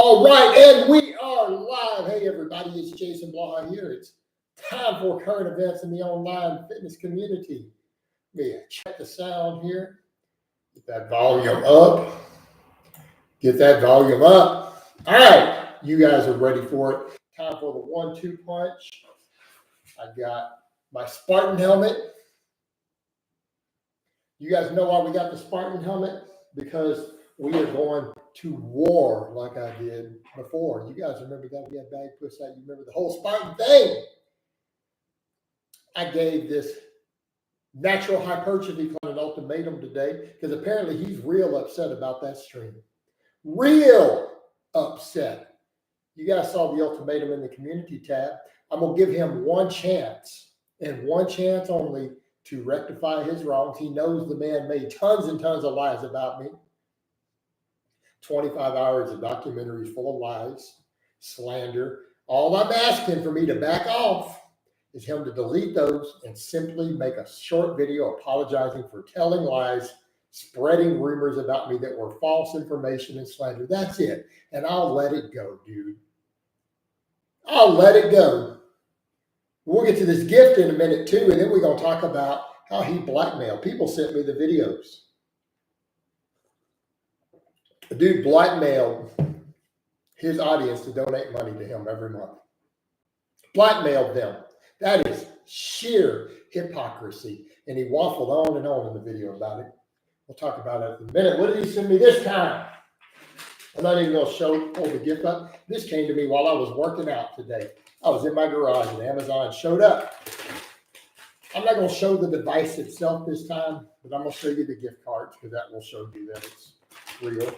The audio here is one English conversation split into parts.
All right, and we are live. Hey, everybody, it's Jason Blaha here. It's time for current events in the online fitness community. Yeah, check the sound here. Get that volume up. Get that volume up. All right, you guys are ready for it. Time for the 1-2 punch. I got my Spartan helmet. You guys know why we got the Spartan helmet? Because we are going to war like I did before. You guys remember that? We had bag push out. You remember the whole Spartan thing? I gave this natural hypertrophy client an ultimatum today because apparently he's real upset about that stream. Real upset. You guys saw the ultimatum in the community tab. I'm going to give him one chance and one chance only to rectify his wrongs. He knows the man made tons and tons of lies about me. 25 hours of documentaries full of lies, slander. All I'm asking for me to back off is him to delete those and simply make a short video apologizing for telling lies, spreading rumors about me that were false information and slander. That's it. And I'll let it go, dude. I'll let it go. We'll get to this gift in a minute too, and then we're going to talk about how he blackmailed. People sent me the videos. The dude blackmailed his audience to donate money to him every month. Blackmailed them. That is sheer hypocrisy. And he waffled on and on in the video about it. We'll talk about it in a minute. What did he send me this time? I'm not even going to hold the gift up. This came to me while I was working out today. I was in my garage and Amazon showed up. I'm not going to show the device itself this time, but I'm going to show you the gift cards because that will show you that it's real.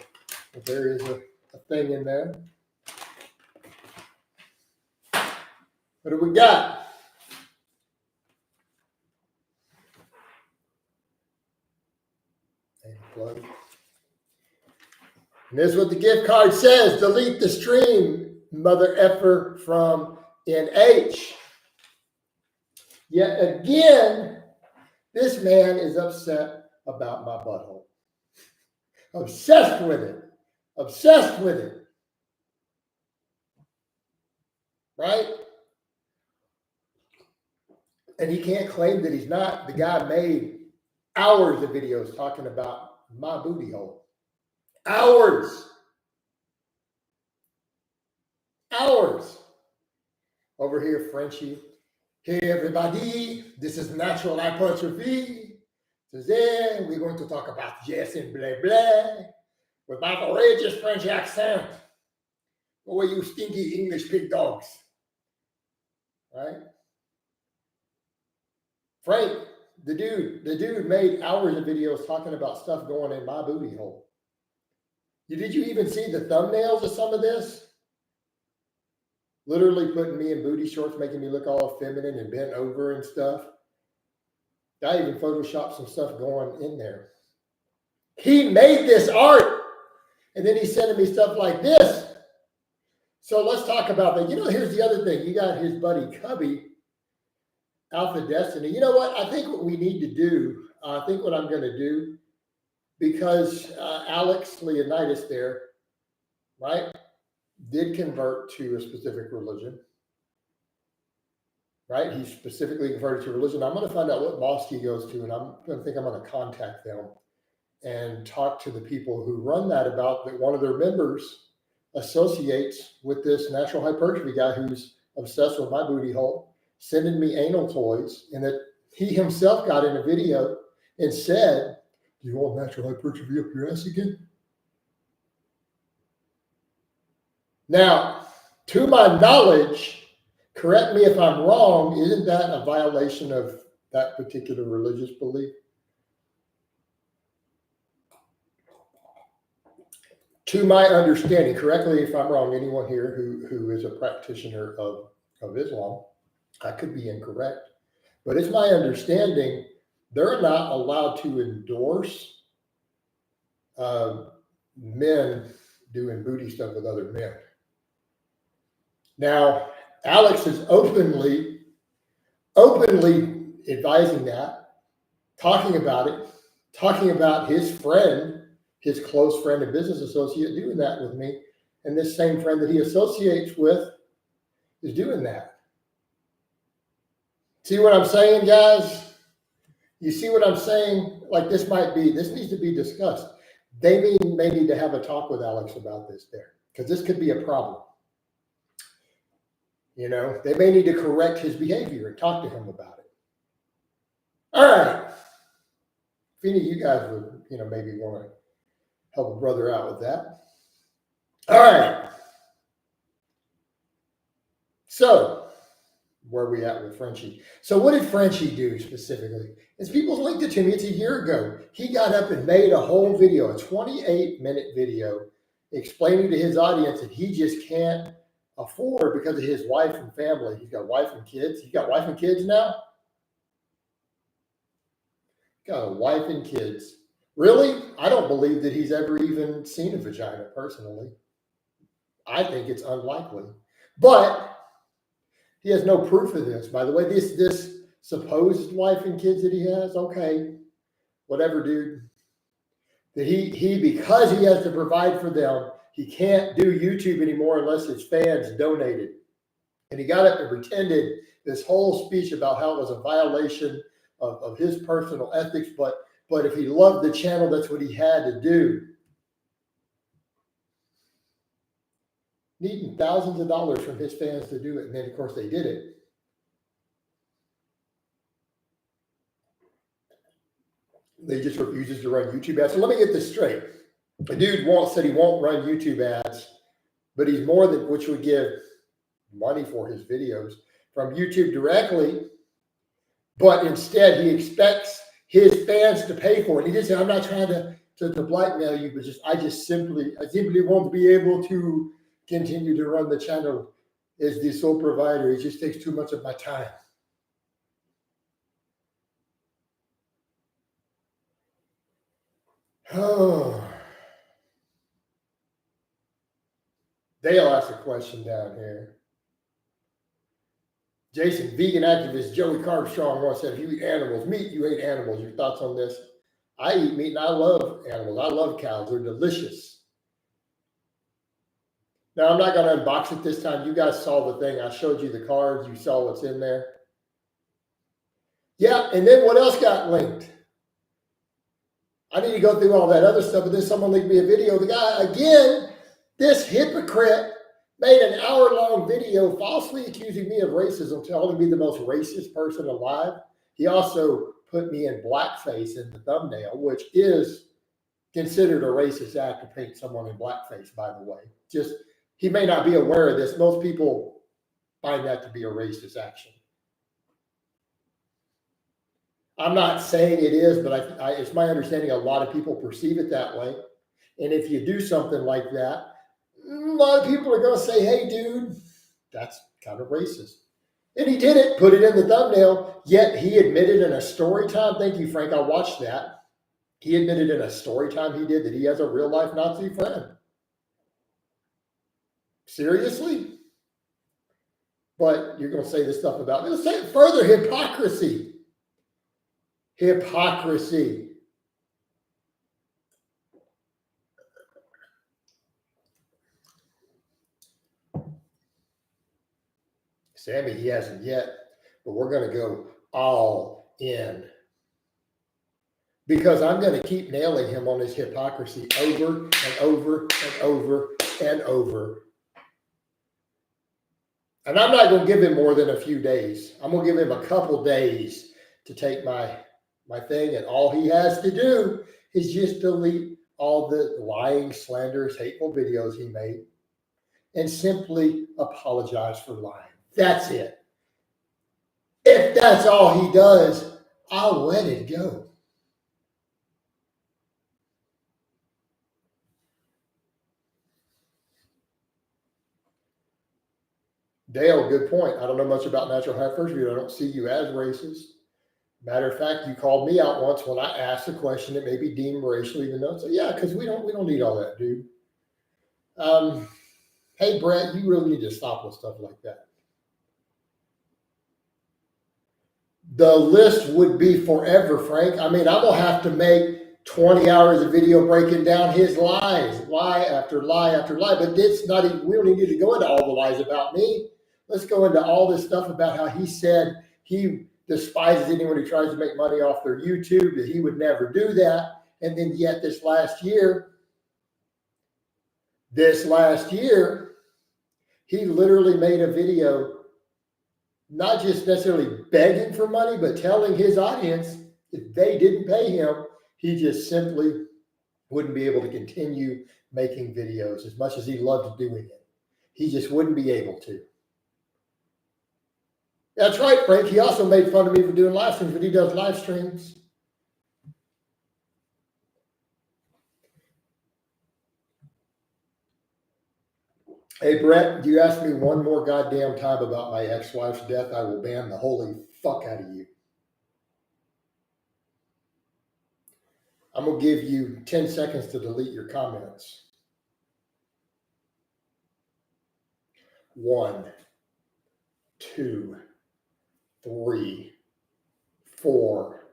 But there is a thing in there. What do we got? And plug. And this is what the gift card says. Delete the stream, mother effer from NH. Yet again, this man is upset about my butthole. Obsessed with it. Obsessed with it. Right? And he can't claim that he's not. The guy made hours of videos talking about my booty hole. Hours. Hours. Over here, Frenchie. Hey, everybody. This is natural hypertrophy. Today, we're going to talk about yes and blah, blah. With my outrageous French accent. Go away, you stinky English pig dogs. Right? Frank, the dude made hours of videos talking about stuff going in my booty hole. Did you even see the thumbnails of some of this? Literally putting me in booty shorts, making me look all feminine and bent over and stuff. I even photoshopped some stuff going in there. He made this art. And then he's sending me stuff like this. So let's talk about that. You know, here's the other thing. You got his buddy Cubby, Alpha Destiny. You know what? I think what we need to do, I think what I'm going to do, because Alex Leonidas there, right, did convert to a specific religion. Right? He specifically converted to religion. I'm going to find out what mosque he goes to, and I'm going to contact them and talk to the people who run that about that one of their members associates with this natural hypertrophy guy who's obsessed with my booty hole, sending me anal toys, and that he himself got in a video and said, "Do you want natural hypertrophy up your ass again?" Now, to my knowledge, correct me if I'm wrong, isn't that a violation of that particular religious belief? To my understanding, correctly if I'm wrong, anyone here who is a practitioner of Islam, I could be incorrect, but it's my understanding they're not allowed to endorse men doing booty stuff with other men. Now, Alex is openly advising that, talking about it, talking about his friend, his close friend and business associate doing that with me. And this same friend that he associates with is doing that. See what I'm saying, guys? You see what I'm saying? Like this needs to be discussed. They may need to have a talk with Alex about this there, because this could be a problem. You know, they may need to correct his behavior and talk to him about it. All right. If any of you guys would, maybe want to help a brother out with that. All right. So, where are we at with Frenchie? So what did Frenchie do specifically? As people linked it to me, it's a year ago. He got up and made a whole video, a 28-minute video, explaining to his audience that he just can't afford because of his wife and family. He's got wife and kids. He's got wife and kids now? Got a wife and kids. Really? I don't believe that he's ever even seen a vagina personally. I think it's unlikely. But he has no proof of this, by the way. This supposed wife and kids that he has, okay, whatever, dude. That he because he has to provide for them, he can't do YouTube anymore unless his fans donated. And he got up and pretended this whole speech about how it was a violation of his personal ethics, but if he loved the channel, that's what he had to do. Needing thousands of dollars from his fans to do it. And then, of course, they did it. They just refuses to run YouTube ads. So let me get this straight. The dude said he won't run YouTube ads, but he's more than, which would give money for his videos from YouTube directly. But instead, he expects his fans to pay for it. He did say, I'm not trying to blackmail you, but I simply want to be able to continue to run the channel as the sole provider. It just takes too much of my time. Oh. Dale asked a question down here. Jason, vegan activist Joey Carbstrong once said, if you eat animals, meat, you hate animals. Your thoughts on this? I eat meat and I love animals. I love cows. They're delicious. Now, I'm not going to unbox it this time. You guys saw the thing. I showed you the cards. You saw what's in there. Yeah, and then what else got linked? I need to go through all that other stuff, but then someone linked me a video. The guy, again, this hypocrite made an hour-long video falsely accusing me of racism, telling me the most racist person alive. He also put me in blackface in the thumbnail, which is considered a racist act to paint someone in blackface, by the way. Just, he may not be aware of this. Most people find that to be a racist action. I'm not saying it is, but it's my understanding a lot of people perceive it that way. And if you do something like that, a lot of people are going to say, hey, dude, that's kind of racist. And he did it, put it in the thumbnail, yet he admitted in a story time. Thank you, Frank. I watched that. He admitted in a story time he did that he has a real life Nazi friend. Seriously? But you're going to say this stuff about me. Say further, hypocrisy. Hypocrisy. Sammy, he hasn't yet, but we're going to go all in. Because I'm going to keep nailing him on his hypocrisy over and over and over and over. And I'm not going to give him more than a few days. I'm going to give him a couple days to take my thing, and all he has to do is just delete all the lying, slanderous, hateful videos he made and simply apologize for lying. That's it. If that's all he does, I'll let it go. Dale, good point. I don't know much about natural hypertrophy. I don't see you as racist. Matter of fact, you called me out once when I asked a question that may be deemed racial, even though it's yeah, because we don't need all that, dude. Hey, Brett, you really need to stop with stuff like that. The list would be forever, Frank. I mean, I'm gonna have to make 20 hours of video breaking down his lies, lie after lie after lie. But it's not even, we don't even need to go into all the lies about me. Let's go into all this stuff about how he said he despises anyone who tries to make money off their YouTube, that he would never do that. And then yet this last year, he literally made a video, not just necessarily begging for money, but telling his audience if they didn't pay him, he just simply wouldn't be able to continue making videos as much as he loved doing it. He just wouldn't be able to. That's right, Frank. He also made fun of me for doing live streams, but he does live streams. Hey, Brett, you ask me one more goddamn time about my ex-wife's death, I will ban the holy fuck out of you. I'm going to give you 10 seconds to delete your comments. 1, 2, 3, 4,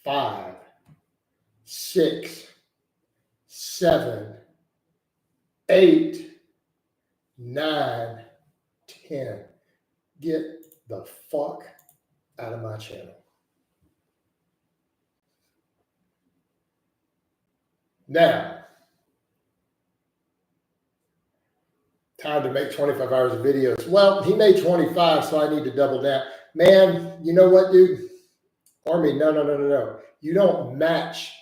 5, 6, 7, 8, 9, 10. Get the fuck out of my channel. Now, time to make 25 hours of videos. Well, he made 25, so I need to double down. Man, you know what, dude? Army, no. You don't match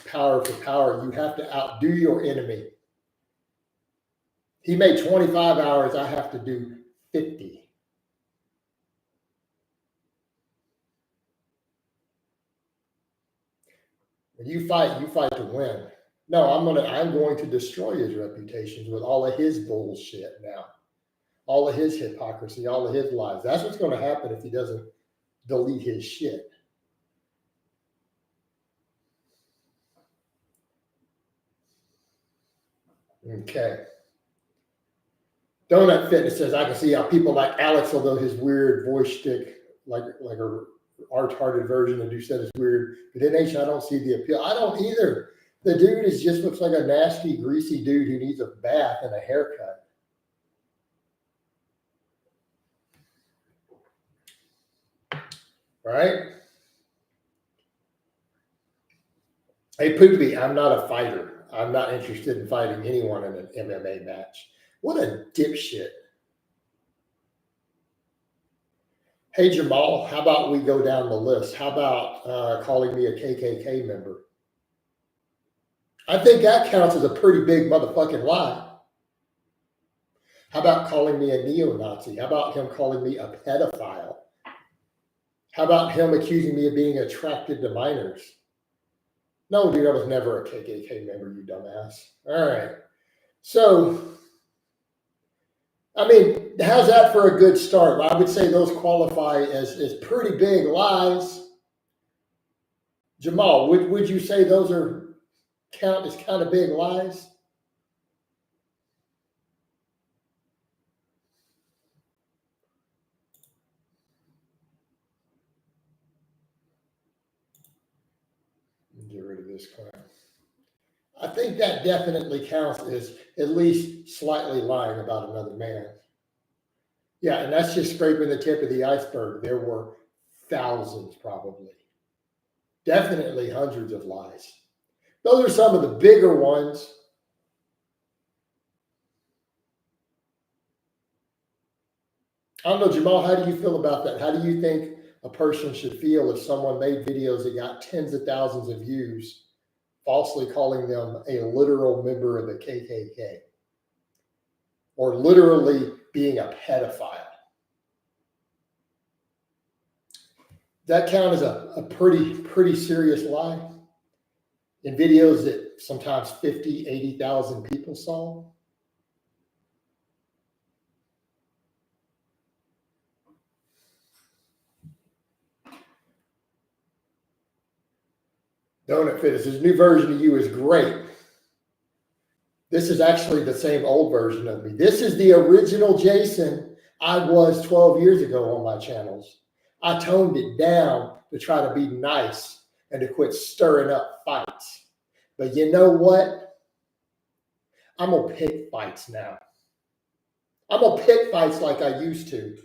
power for power. You have to outdo your enemy. He made 25 hours. I have to do 50. When you fight to win. No, I'm going to destroy his reputations with all of his bullshit now. All of his hypocrisy, all of his lies. That's what's going to happen if he doesn't delete his shit. Okay. Donut Fitness says, I can see how people like Alex, although his weird voice shtick, like a art-hearted version of Doucette is weird. But in H, I don't see the appeal. I don't either. The dude just looks like a nasty, greasy dude who needs a bath and a haircut. Right? Hey, Poopy, I'm not a fighter. I'm not interested in fighting anyone in an MMA match. What a dipshit. Hey, Jamal, how about we go down the list? How about calling me a KKK member? I think that counts as a pretty big motherfucking lie. How about calling me a neo-Nazi? How about him calling me a pedophile? How about him accusing me of being attracted to minors? No, dude, I was never a KKK member, you dumbass. All right. So, I mean, how's that for a good start? I would say those qualify as pretty big lies. Jamal, would you say those count as kind of big lies? Get rid of this crap. I think that definitely counts as at least slightly lying about another man. Yeah, and that's just scraping the tip of the iceberg. There were thousands, probably. Definitely hundreds of lies. Those are some of the bigger ones. I don't know, Jamal, how do you feel about that? How do you think a person should feel if someone made videos that got tens of thousands of views, falsely calling them a literal member of the KKK or literally being a pedophile? That count as a pretty serious lie in videos that sometimes 50, 80,000 people saw. Donut Fitness, his new version of you is great. This is actually the same old version of me. This is the original Jason I was 12 years ago on my channels. I toned it down to try to be nice. and to quit stirring up fights. But you know what? I'm going to pick fights now. I'm going to pick fights like I used to.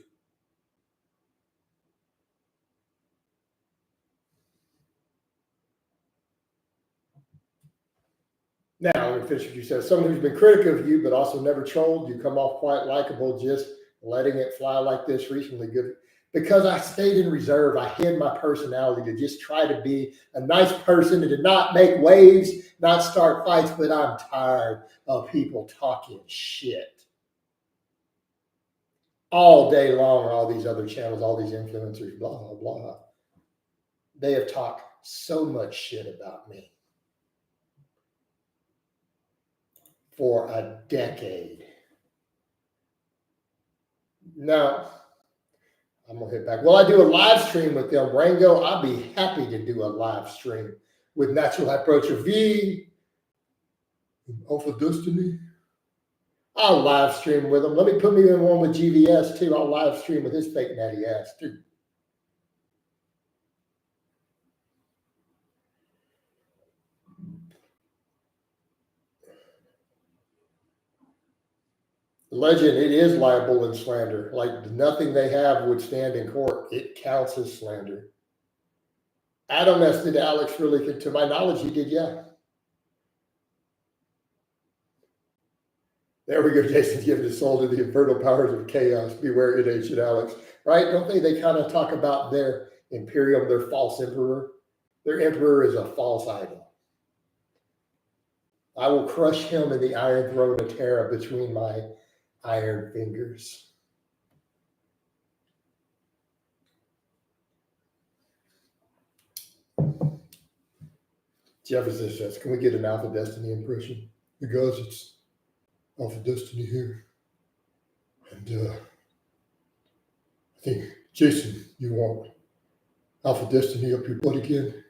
Now, I'm going to finish what you said. Someone who's been critical of you, but also never trolled, you come off quite likable, just letting it fly like this recently. Good. Because I stayed in reserve, I hid my personality to just try to be a nice person and to not make waves, not start fights, but I'm tired of people talking shit. All day long, all these other channels, all these influencers, blah, blah, blah. They have talked so much shit about me for a decade. Now, I'm going to hit back. Well, I do a live stream with them, Rango. I'll be happy to do a live stream with Natural Hypertrophy, Alpha Destiny. I'll live stream with them. Let me put me in one with GVS too. I'll live stream with his fake natty ass too. Legend, it is libel and slander. Like nothing they have would stand in court. It counts as slander. Adam asked, did Alex really, to my knowledge, he did, yeah. There we go, Jason's giving his soul to the infernal powers of chaos. Beware it, ancient Alex. Right? Don't they kind of talk about their imperium, their false emperor? Their emperor is a false idol. I will crush him in the iron throne of Terra between my iron fingers. Jefferson says, can we get an Alpha Destiny impression? Because it's Alpha Destiny here. And I think, Jason, you want Alpha Destiny up your butt again?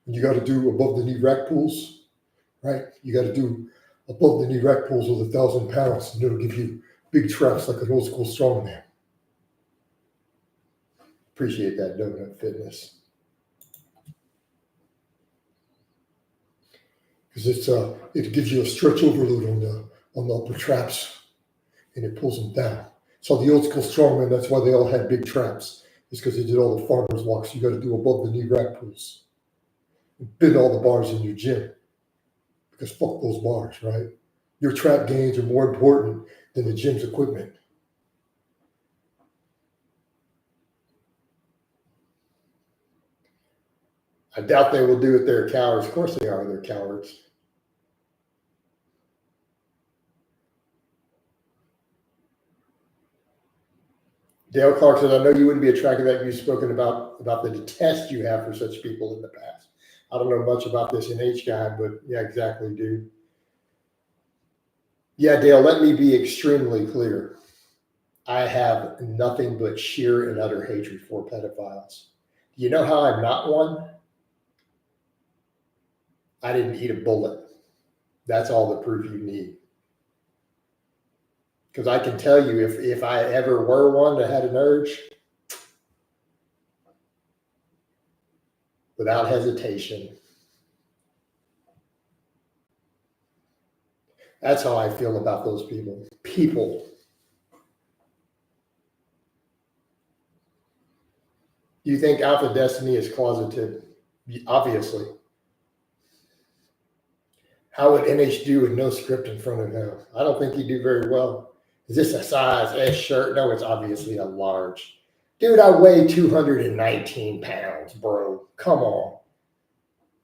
And you got to do above the knee rack pulls, right? You got to do above the knee rack pulls with 1,000 pounds, and it'll give you big traps like an old school strongman. Appreciate that, Donut Fitness. Because it gives you a stretch overload on the upper traps, and it pulls them down. So the old school strongman, that's why they all had big traps. It's because they did all the farmer's walks. You got to do above the knee rack pulls. And bend all the bars in your gym. Because fuck those bars, right? Your trap gains are more important than the gym's equipment. I doubt they will do it. They're cowards. Of course they are. They're cowards. Dale Clark says, I know you wouldn't be attracted to that. You've spoken about the detest you have for such people in the past. I don't know much about this NH guy, but yeah, exactly, dude. Yeah, Dale, let me be extremely clear. I have nothing but sheer and utter hatred for pedophiles. You know how I'm not one? I didn't eat a bullet. That's all the proof you need. Because I can tell you, if I ever were one that had an urge, without hesitation, that's how I feel about those people. People. You think Alpha Destiny is closeted? Obviously. How would NH do with no script in front of him? I don't think he'd do very well. Is this a size S shirt? No, it's obviously a large. Dude, I weigh 219 pounds, bro. Come on.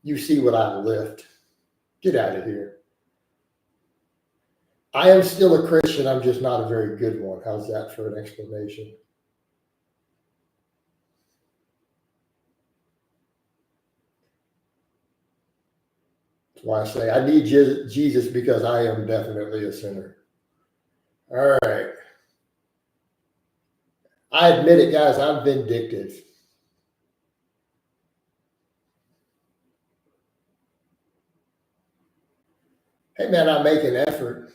You see what I lift. Get out of here. I am still a Christian. I'm just not a very good one. How's that for an explanation? That's why I say I need Jesus because I am definitely a sinner. All right. I admit it, guys. I'm vindictive. Hey, man, I make an effort.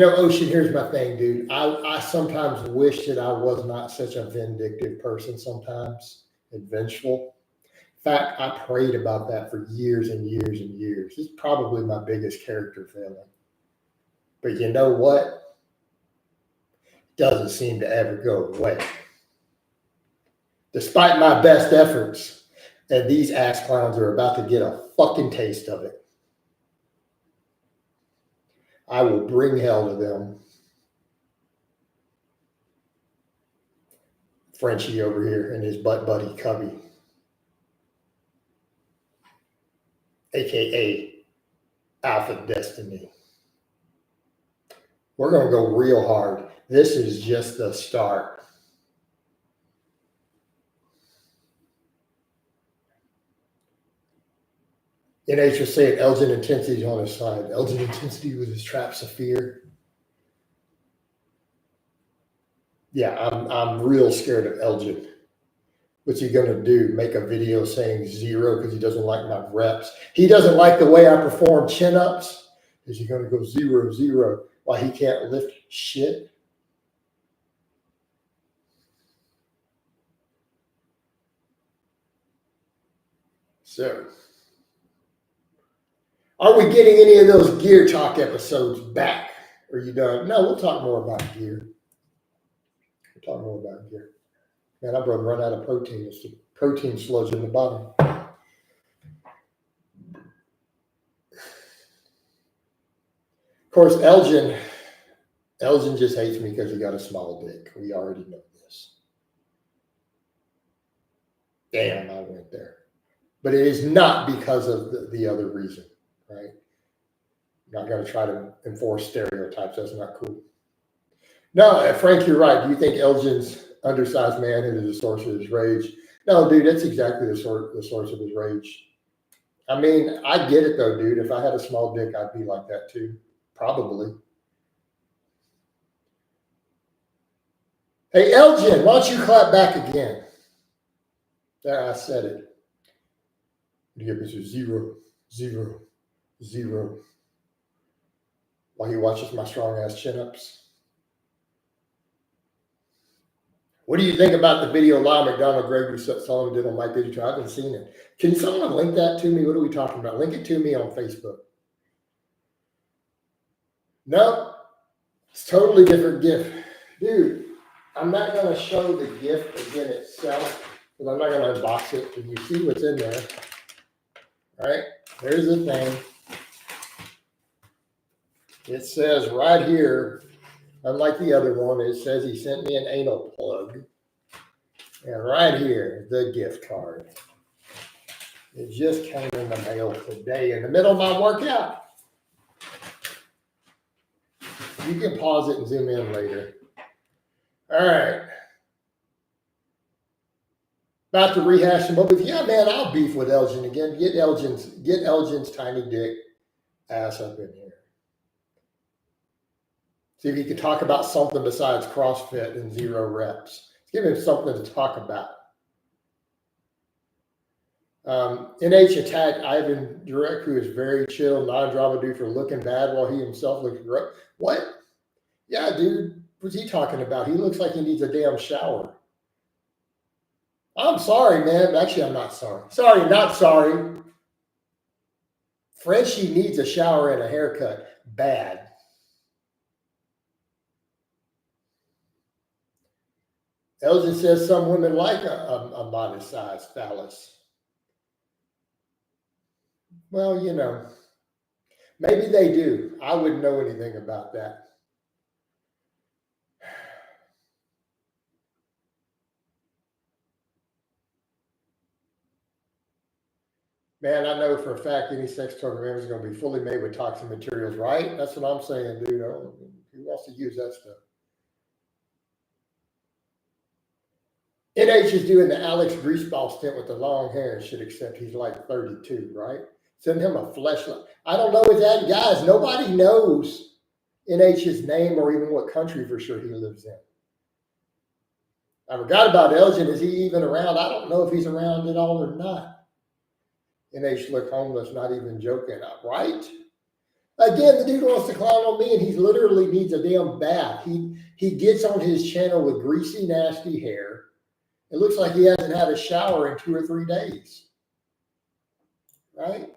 Ocean, here's my thing, dude. I sometimes wish that I was not such a vindictive person sometimes and vengeful. In fact, I prayed about that for years and years and years. It's probably my biggest character failing. But you know what? It doesn't seem to ever go away. Despite my best efforts, and these ass clowns are about to get a fucking taste of it. I will bring hell to them. Frenchie over here and his butt buddy Cubby, aka Alpha Destiny. We're going to go real hard. This is just the start. NH was saying Elgin Intensity on his side. Elgin Intensity with his traps of fear. Yeah, I'm real scared of Elgin. What's he going to do? Make a video saying 0 because he doesn't like my reps? He doesn't like the way I perform chin-ups? Is he going to go 0, 0 while he can't lift shit? So, are we getting any of those gear talk episodes back? Are you done? No, we'll talk more about gear. We'll talk more about gear. Man, I'm going to run out of protein. It's the protein sludge in the bottom. Of course, Elgin just hates me because he got a small dick. We already know this. Damn, I went there. But it is not because of the other reason, right? I'm not going to try to enforce stereotypes. That's not cool. No, Frank, you're right. Do you think Elgin's undersized man is the source of his rage? No, dude, that's exactly the source of his rage. I mean, I get it though, dude. If I had a small dick, I'd be like that too. Probably. Hey, Elgin, why don't you clap back again? There, I said it. You get Mr. 0, 0, 0. While he watches my strong ass chin-ups. What do you think about the video Lyle McDonald Gregory Sullivan did on Mike Digital? I haven't seen it. Can someone link that to me? What are we talking about? Link it to me on Facebook. No, it's totally different gift. Dude, I'm not going to show the gift again itself because I'm not going to unbox it. Can you see what's in there? All right, there's the thing. It says right here, unlike the other one, it says he sent me an anal plug. And right here, the gift card. It just came in the mail today in the middle of my workout. You can pause it and zoom in later. All right. About to rehash them up with, yeah, man, I'll beef with Elgin again. Get Elgin's tiny dick ass up in here. See if he can talk about something besides CrossFit and 0 reps. Give him something to talk about. NH attacked Ivan Durek, who is very chill, non-drama dude for looking bad while he himself looks great. What? Yeah, dude. What's he talking about? He looks like he needs a damn shower. I'm sorry, man. Actually, I'm not sorry. Sorry, not sorry. Frenchie needs a shower and a haircut. Bad. Elgin says some women like a modest-sized phallus. Well, maybe they do. I wouldn't know anything about that. Man, I know for a fact any sex toy program is going to be fully made with toxic materials, right? That's what I'm saying, dude. Who wants to use that stuff? NH is doing the Alex Greaseball stint with the long hair and shit, except he's like 32, right? Send him a fleshlight. I don't know that, guys. Nobody knows NH's name or even what country for sure he lives in. I forgot about Elgin. Is he even around? I don't know if he's around at all or not. NH look homeless, not even joking, right? Again, the dude wants to clown on me, and he literally needs a damn bath. He gets on his channel with greasy, nasty hair. It looks like he hasn't had a shower in 2 or 3 days. Right?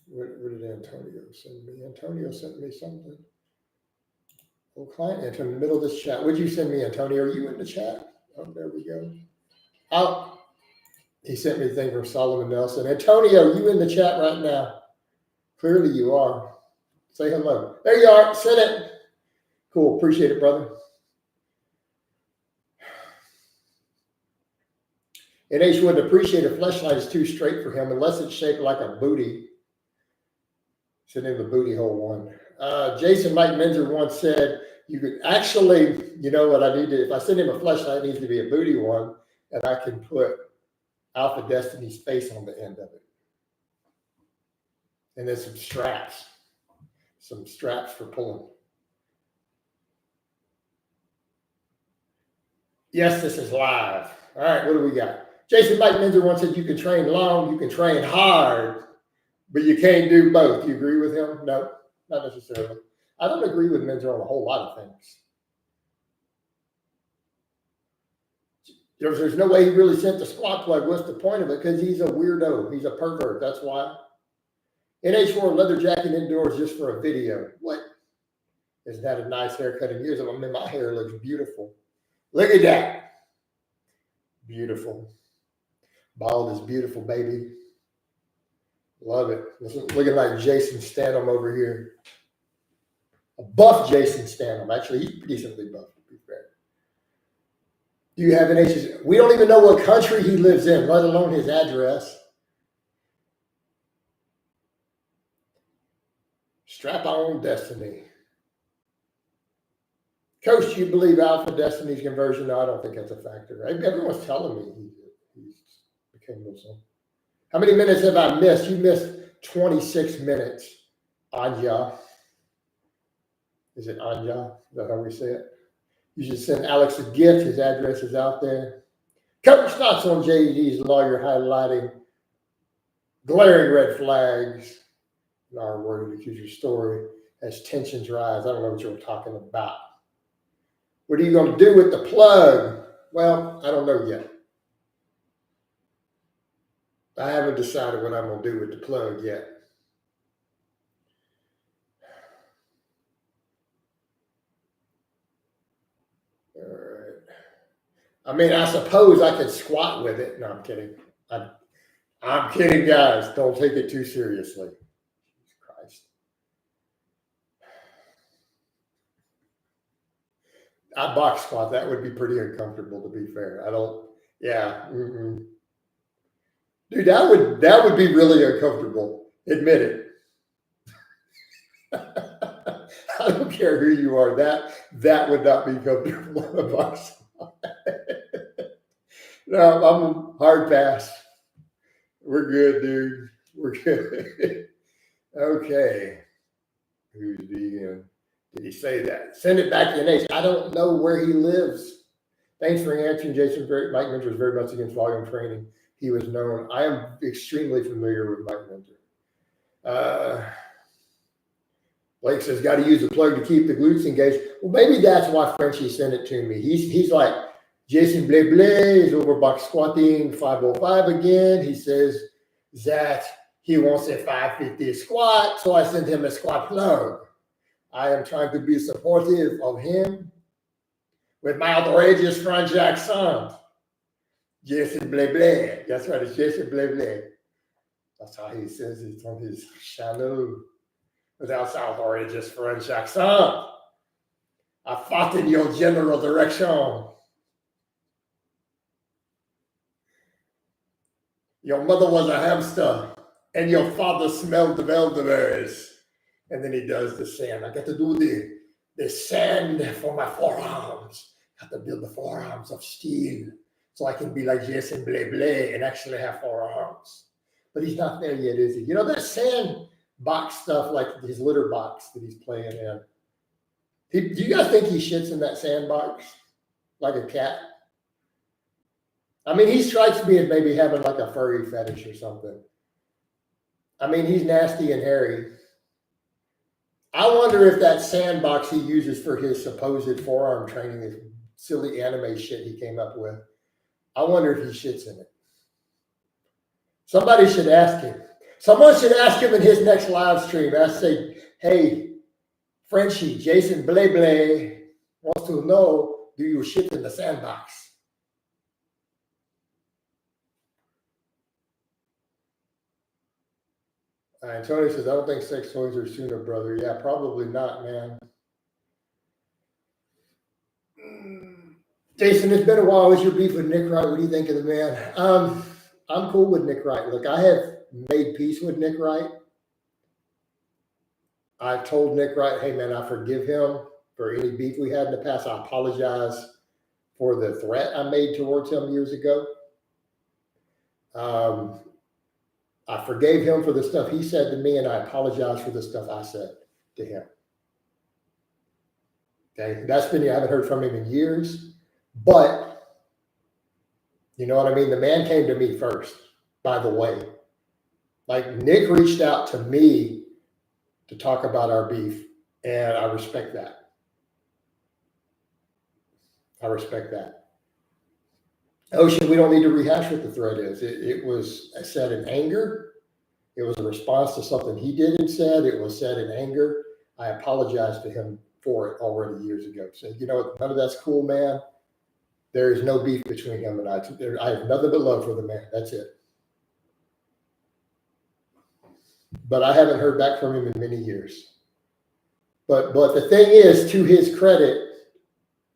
Where did Antonio send me? Antonio sent me something. Well, client enter in the middle of this chat. Would you send me, Antonio? Are you in the chat? Oh, there we go. Oh, he sent me a thing from Solomon Nelson. Antonio, you in the chat right now? Clearly you are. Say hello. There you are. Send it. Cool. Appreciate it, brother. NH wouldn't appreciate a fleshlight is too straight for him unless it's shaped like a booty. Send him the booty hole one. Jason Mike Menzer once said, you could actually, you know what I need to, if I send him a fleshlight, it needs to be a booty one, and I can put Alpha Destiny's face on the end of it. And then some straps for pulling. Yes, this is live. All right, what do we got? Jason Mike Menzer once said, you can train long, you can train hard, but you can't do both. Do you agree with him? No, not necessarily. I don't agree with Menzer on a whole lot of things. There's no way he really sent the squat plug. What's the point of it? Because he's a weirdo. He's a pervert. That's why. NH4 leather jacket indoors just for a video. What? Isn't that a nice haircut in years? I mean, my hair looks beautiful. Look at that. Beautiful. Bald is beautiful, baby. Love it. Looking like Jason Statham over here. A buff Jason Statham. Actually, he's decently buff, to be fair. Do you have an issue? We don't even know what country he lives in, let alone his address. Strap on Destiny. Coach, do you believe Alpha Destiny's conversion? No, I don't think that's a factor. Everyone's telling me he became Muslim. How many minutes have I missed? You missed 26 minutes. Anja. Is it Anja? Is that how we say it? You should send Alex a gift. His address is out there. Coach thoughts on JD's lawyer highlighting glaring red flags in our word accuser story as tensions rise. I don't know what you're talking about. What are you going to do with the plug? Well, I don't know yet. I haven't decided what I'm going to do with the plug yet. All right. I mean, I suppose I could squat with it. No, I'm kidding. I'm kidding, guys. Don't take it too seriously. Jesus Christ. I box squat. That would be pretty uncomfortable, to be fair. I don't. Yeah. Mm-mm. Dude, that would be really uncomfortable. Admit it. I don't care who you are. That would not be comfortable in a box. No, I'm a hard pass. We're good, dude. We're good. Okay. Who's vegan? Did he say that? Send it back to NH. I don't know where he lives. Thanks for answering, Jason. Mike Minter was very much against volume training. He was known. I am extremely familiar with Mike Minter. Blake says, got to use the plug to keep the glutes engaged. Well, maybe that's why Frenchie sent it to me. He's like, Jason Blé is over box squatting 505 again. He says that he wants a 550 squat, so I sent him a squat plug. I am trying to be supportive of him with my outrageous French accent. Jason Blé. That's right, it's Jason Blé. That's how he says it on his channel. Without outrageous French accent. I fought in your general direction. Your mother was a hamster, and your father smelled the elderberries. And then he does the sand. I got to do the sand for my forearms. I have to build the forearms of steel so I can be like Jason Blé and actually have forearms. But he's not there yet, is he? You know, that sand box stuff, like his litter box that he's playing in. Do you guys think he shits in that sandbox like a cat? I mean, he strikes me as maybe having like a furry fetish or something. I mean, he's nasty and hairy. I wonder if that sandbox he uses for his supposed forearm training is silly anime shit he came up with. I wonder if he shits in it. Somebody should ask him. Someone should ask him in his next live stream. Say, hey, Frenchie, Jason Blay wants to know, do you shit in the sandbox? Tony says, I don't think sex toys are sooner, brother. Yeah, probably not, man. Jason, it's been a while. What's your beef with Nick Wright? What do you think of the man? I'm cool with Nick Wright. Look, I have made peace with Nick Wright. I've told Nick Wright, hey, man, I forgive him for any beef we had in the past. I apologize for the threat I made towards him years ago. I forgave him for the stuff he said to me, and I apologize for the stuff I said to him. Okay, I haven't heard from him in years, but you know what I mean? The man came to me first, by the way. Like, Nick reached out to me to talk about our beef, and I respect that. I respect that. Ocean, we don't need to rehash what the threat is. It was said in anger. It was a response to something he did and said. It was said in anger. I apologized to him for it already years ago. So, you know, none of that's cool, man. There is no beef between him and I. I have nothing but love for the man. That's it. But I haven't heard back from him in many years. But the thing is, to his credit,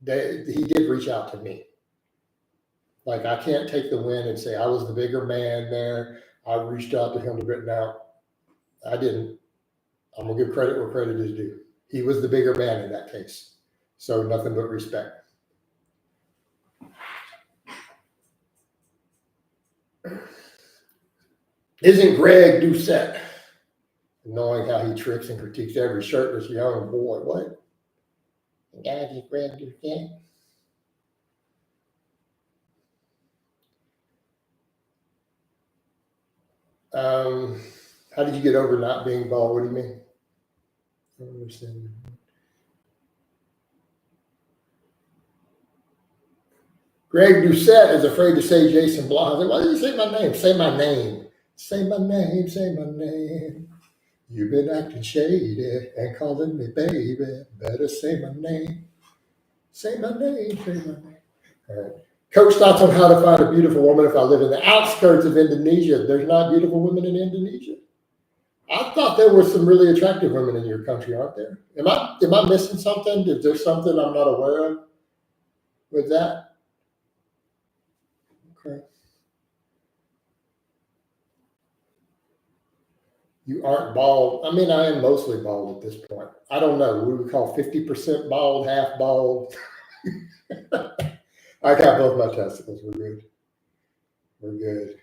he did reach out to me. Like, I can't take the win and say I was the bigger man there. I reached out to him to written out. I didn't. I'm going to give credit where credit is due. He was the bigger man in that case. So nothing but respect. Isn't Greg Doucette, knowing how he tricks and critiques every shirtless young boy? What? The guy is Greg Doucette? How did you get over not being bald? What do you mean? I don't understand. Greg Doucette is afraid to say Jason Blaha. Why did you say my name? Say my name. Say my name. Say my name. You've been acting shady and calling me baby. Better say my name. Say my name. Say my name. All right. Coach, thoughts on how to find a beautiful woman if I live in the outskirts of Indonesia. There's not beautiful women in Indonesia. I thought there were some really attractive women in your country, aren't there? Am I missing something? Is there something I'm not aware of with that? Okay. You aren't bald. I mean, I am mostly bald at this point. I don't know. We would call 50% bald, half bald. I got both my testicles. We're good. We're good.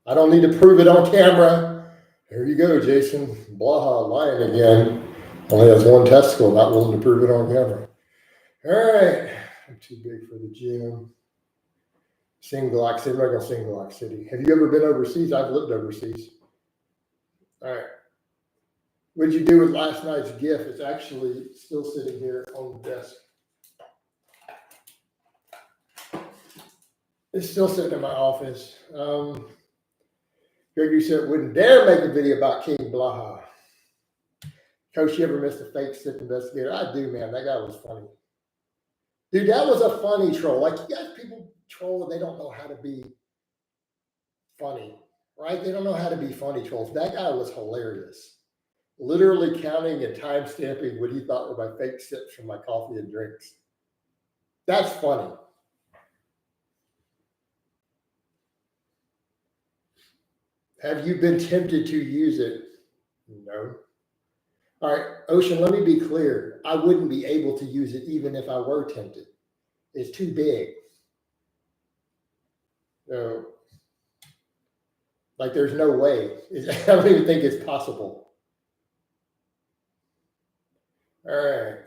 I don't need to prove it on camera. Here you go, Jason. Blaha lying again. Only has one testicle, not willing to prove it on camera. All right. I'm too big for the gym. Single City. I'm not going to Single City. Have you ever been overseas? I've lived overseas. All right. What did you do with last night's gift? It's actually still sitting here on the desk. It's still sitting in my office. Greg, you said wouldn't dare make a video about King Blaha. Coach, you ever missed a fake SIP investigator? I do, man. That guy was funny. Dude, that was a funny troll. Like, you guys, people troll and they don't know how to be funny, right? They don't know how to be funny trolls. That guy was hilarious. Literally counting and time stamping what he thought were my fake sips from my coffee and drinks. That's funny. Have you been tempted to use it? No. All right, Ocean, let me be clear. I wouldn't be able to use it even if I were tempted. It's too big. So, like, there's no way. I don't even think it's possible. All right.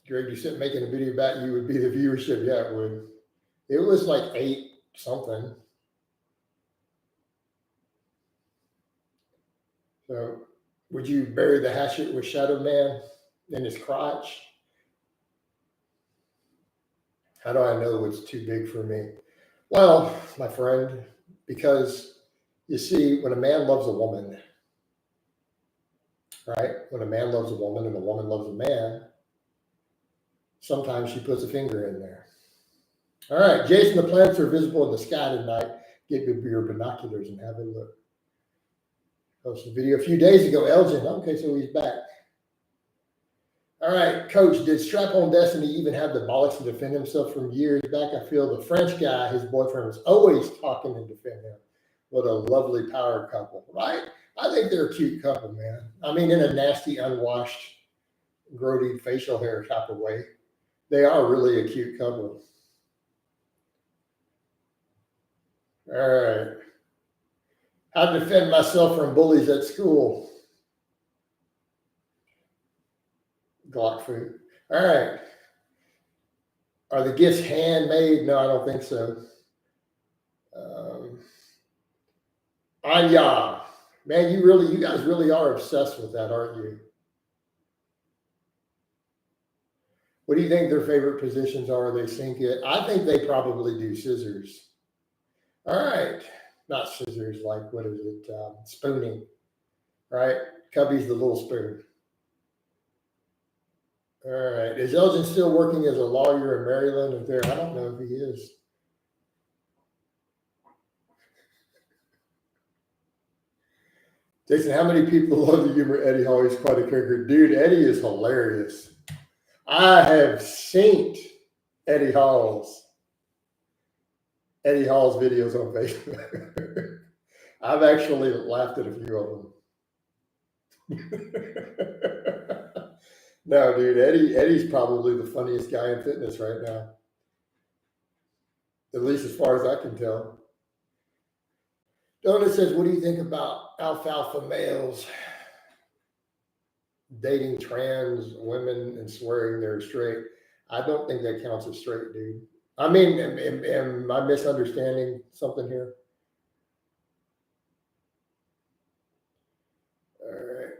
Greg, you said making a video about you would be the viewership. Yeah, it would. It was like 8 something. So would you bury the hatchet with Shadow Man in his crotch? How do I know what's too big for me? Well, my friend, because you see, when a man loves a woman, right? When a man loves a woman and a woman loves a man, sometimes she puts a finger in there. All right, Jason, the planets are visible in the sky tonight. Get your binoculars and have a look. Posted a video a few days ago. Elgin, okay, so he's back. All right, Coach, did Strap-on Destiny even have the bollocks to defend himself from years back? I feel the French guy, his boyfriend, was always talking to defend him. What a lovely power couple, right? I think they're a cute couple, man. I mean, in a nasty, unwashed, grody facial hair type of way. They are really a cute couple. All right. How to defend myself from bullies at school. Glock food. All right. Are the gifts handmade? No, I don't think so. Anya, man, you guys really are obsessed with that, aren't you? What do you think their favorite positions are? They sink it. I think they probably do scissors. All right. Not scissors, like, what is it? Spooning, right? Cubby's the little spoon. All right. Is Elgin still working as a lawyer in Maryland? If there, I don't know if he is. Jason, how many people love the humor Eddie Hall? He's quite a character. Dude, Eddie is hilarious. I have seen Eddie Hall's videos on Facebook. I've actually laughed at a few of them. No, dude, Eddie's probably the funniest guy in fitness right now. At least as far as I can tell. Donna says, what do you think about alfalfa males dating trans women and swearing they're straight? I don't think that counts as straight, dude. I mean, am I misunderstanding something here? All right.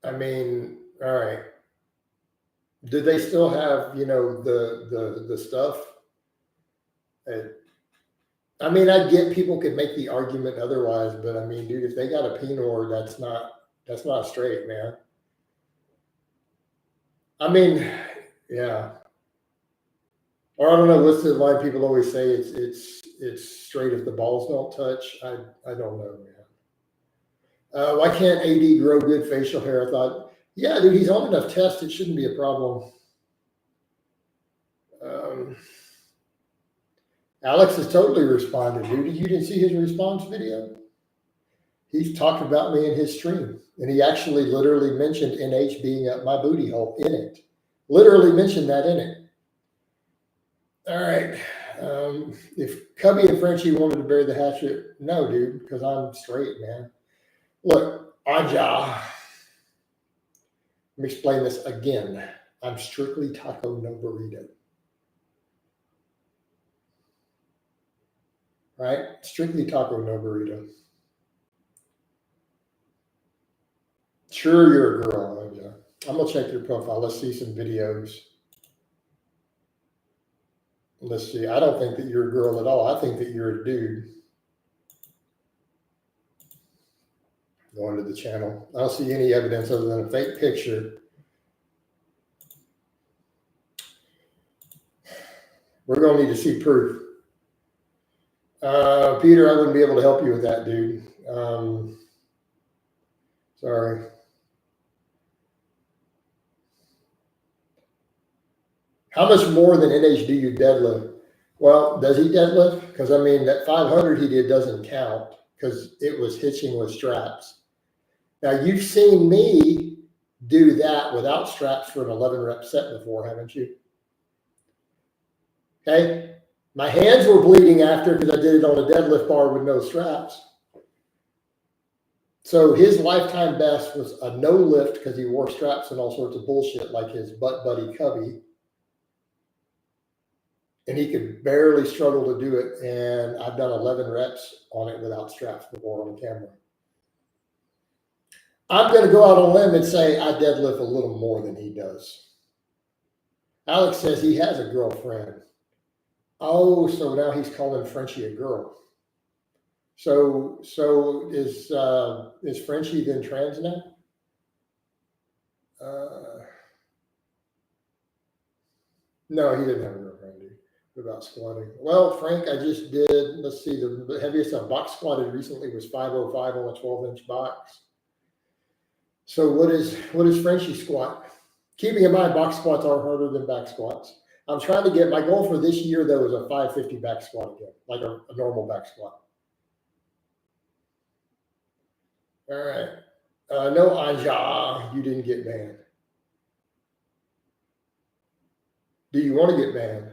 I mean, all right. Do they still have, the stuff? I mean, I get people could make the argument otherwise, but I mean, dude, if they got a penor, that's not straight, man. I mean, yeah. Or I don't know, what's the line people always say? It's straight if the balls don't touch. I don't know, man. Why can't AD grow good facial hair? I thought, yeah, dude, he's on enough tests. It shouldn't be a problem. Alex has totally responded, dude. You didn't see his response video? He's talked about me in his stream, and he actually literally mentioned NH being up my booty hole in it. Literally mentioned that in it. All right. If Cubby and Frenchie wanted to bury the hatchet, no, dude, because I'm straight, man. Look, Aja. Let me explain this again. I'm strictly taco, no burrito. Right? Strictly taco, no burrito. Sure, you're a girl, Aja. I'm going to check your profile. Let's see some videos. Let's see. I don't think that you're a girl at all. I think that you're a dude. Going to the channel. I don't see any evidence other than a fake picture. We're going to need to see proof. Peter, I wouldn't be able to help you with that, dude. Sorry. How much more than NH do you deadlift? Well, does he deadlift? Because, I mean, that 500 he did doesn't count because it was hitching with straps. Now, you've seen me do that without straps for an 11 rep set before, haven't you? Okay. My hands were bleeding after because I did it on a deadlift bar with no straps. So his lifetime best was a no lift because he wore straps and all sorts of bullshit like his butt buddy Cubby. and he could barely struggle to do it. And I've done 11 reps on it without straps before on the camera. I'm going to go out on a limb and say I deadlift a little more than he does. Alex says he has a girlfriend. Oh, so now he's calling Frenchie a girl. So is Frenchie then trans now? No, he didn't have a girlfriend, dude. What about squatting? Well, Frank, I just did, let's see, the heaviest I box squatted recently was 505 on a 12-inch box. So what is Frenchie squat? Keeping in mind, box squats are harder than back squats. I'm trying to get, my goal for this year, though, is a 550 back squat again, like a normal back squat. All right. No, Anja, you didn't get banned. Do you want to get banned?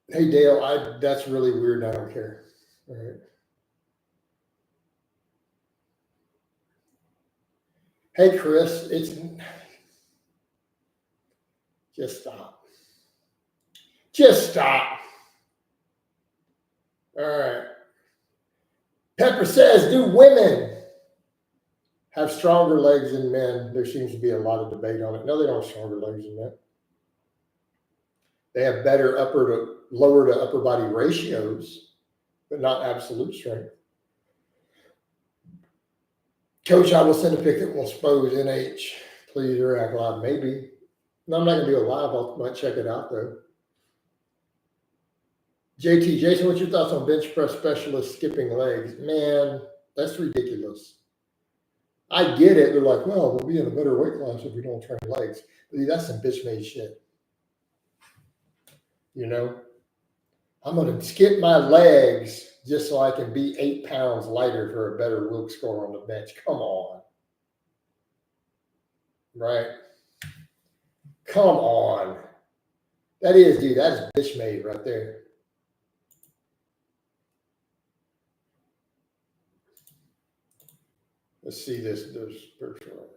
Hey, Dale, that's really weird. I don't care. All right. Hey, Chris, just stop. Just stop. All right. Pepper says, do women have stronger legs than men? There seems to be a lot of debate on it. No, they don't have stronger legs than men. They have better lower to upper body ratios, but not absolute strength. Coach, I will send a pic that will expose NH. Please, or act live. Maybe. No, I'm not going to do it live. I might check it out, though. JT, Jason, what's your thoughts on bench press specialists skipping legs? Man, that's ridiculous. I get it. They're like, well, we'll be in a better weight class if we don't train legs. But that's some bitch made shit. You know, I'm going to skip my legs just so I can be 8 pounds lighter for a better Wilks score on the bench. Come on. Right? Come on. That is, dude, that's bitch made right there. Let's see this. There's virtual.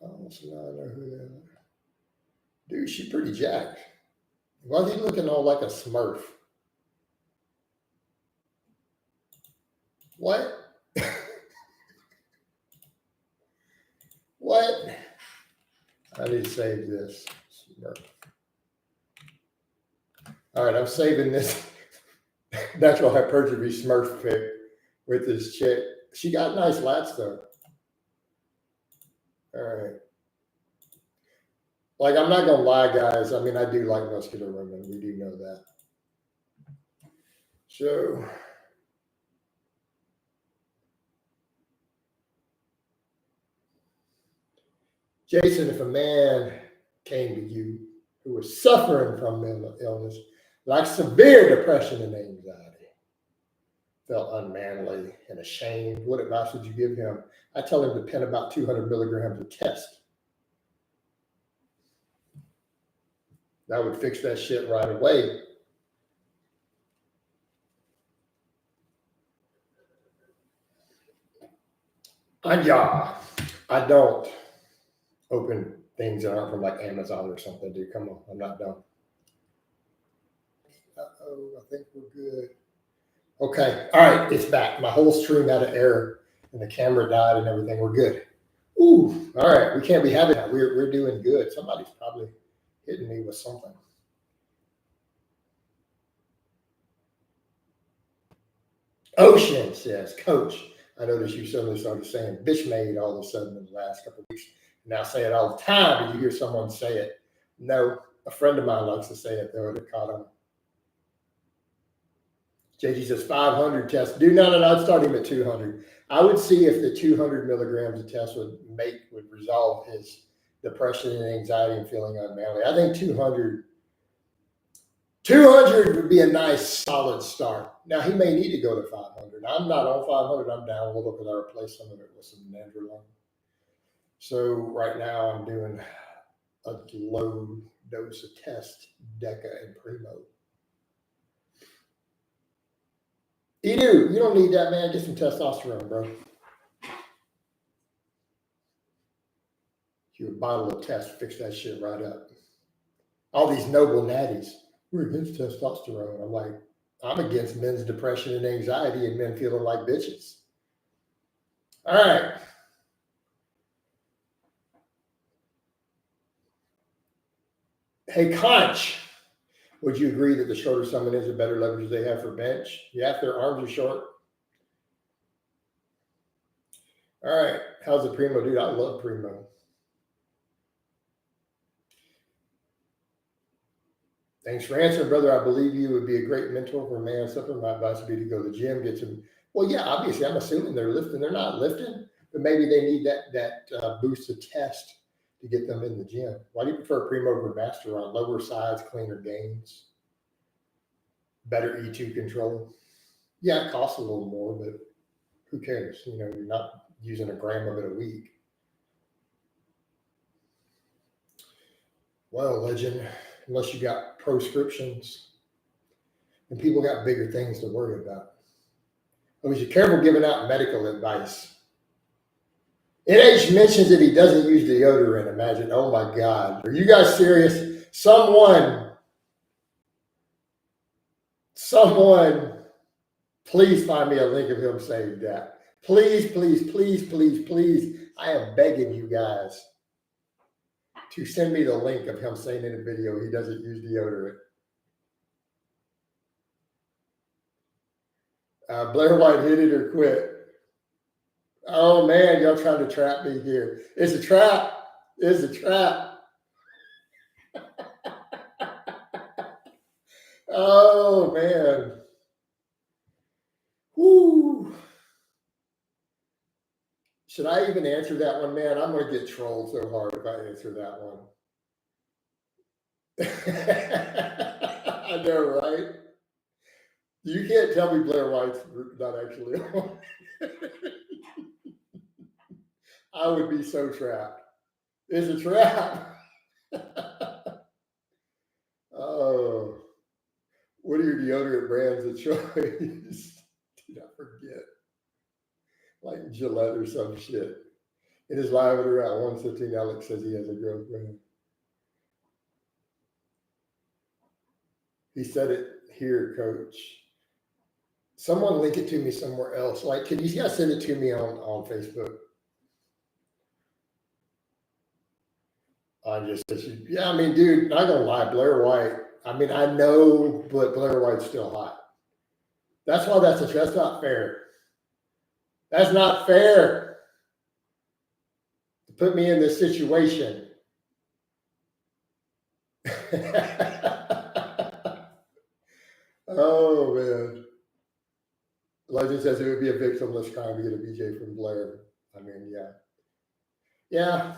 Oh, so now I know who they are. Dude, she's pretty jacked. Why is he looking all like a smurf? What? What? I need to save this. Smurf. All right, I'm saving this natural hypertrophy smurf pic with this chick. She got nice lats though. All right. Like, I'm not gonna lie, guys. I mean, I do like muscular women. We do know that. So, Jason, if a man came to you who was suffering from mental illness, like severe depression and anxiety, felt unmanly and ashamed, what advice would you give him? I tell him to pen about 200 milligrams of test. That would fix that shit right away. I don't open things that aren't from like Amazon or something, dude. Come on, I'm not done. Uh-oh, I think we're good. Okay, all right, it's back. My whole stream had an error and the camera died and everything. We're good. Ooh, all right, we can't be having that. We're doing good. Somebody's probably hitting me with something. Ocean says, Coach, I noticed you suddenly started saying bitch made all of a sudden in the last couple of weeks. Now say it all the time. Did you hear someone say it? No, a friend of mine likes to say it though. It caught on. JG says 500 tests. Dude, no, I'd start him at 200. I would see if the 200 milligrams of test would resolve his depression and anxiety and feeling unmanly. I think 200 would be a nice solid start. Now he may need to go to 500. I'm not on 500. I'm down a little because I replaced some of it with some nandrolone. So right now I'm doing a low dose of test, Deca and Primo. You do. You don't need that, man. Get some testosterone, bro. You a bottle of test, fix that shit right up. All these noble natties, we're against testosterone. I'm like, I'm against men's depression and anxiety and men feeling like bitches. All right. Hey, Conch, would you agree that the shorter someone is, the better leverage they have for bench? Yeah, if their arms are short. All right. How's the Primo, dude? I love Primo. Thanks for answering, brother. I believe you would be a great mentor for a man. Something my advice would be to go to the gym, get some. Well, yeah, obviously, I'm assuming they're lifting. They're not lifting, but maybe they need that boost of test to get them in the gym. Why do you prefer Primo over Master on lower sides, cleaner gains, better E2 control? Yeah, it costs a little more, but who cares? You know, you're not using a gram of it a week. Well, legend, unless you got proscriptions and people got bigger things to worry about. Oh, be careful giving out medical advice. NH mentions that he doesn't use deodorant. Imagine, oh my God. Are you guys serious? Someone, please find me a link of him saying that. Please, please, please, please, please. I am begging you guys to send me the link of him saying in a video he doesn't use deodorant. Blair White, hit it or quit. Oh man, y'all trying to trap me here. It's a trap. It's a trap. Oh man. Whoo. Should I even answer that one, man? I'm going to get trolled so hard if I answer that one. I know, right? You can't tell me Blair White's not actually on. I would be so trapped. It's a trap. Oh, what are your deodorant brands of choice? Did I forget? Like Gillette or some shit. In his live at around 115, Alex says he has a girlfriend. He said it here, coach. Someone link it to me somewhere else. Like, can you guys send it to me on Facebook? Yeah, I mean, dude, not gonna lie, Blair White. I mean, I know, but Blair White's still hot. That's why that's not fair. That's not fair to put me in this situation. Oh man. Legend says it would be a victimless crime to get a BJ from Blair. I mean, yeah. Yeah.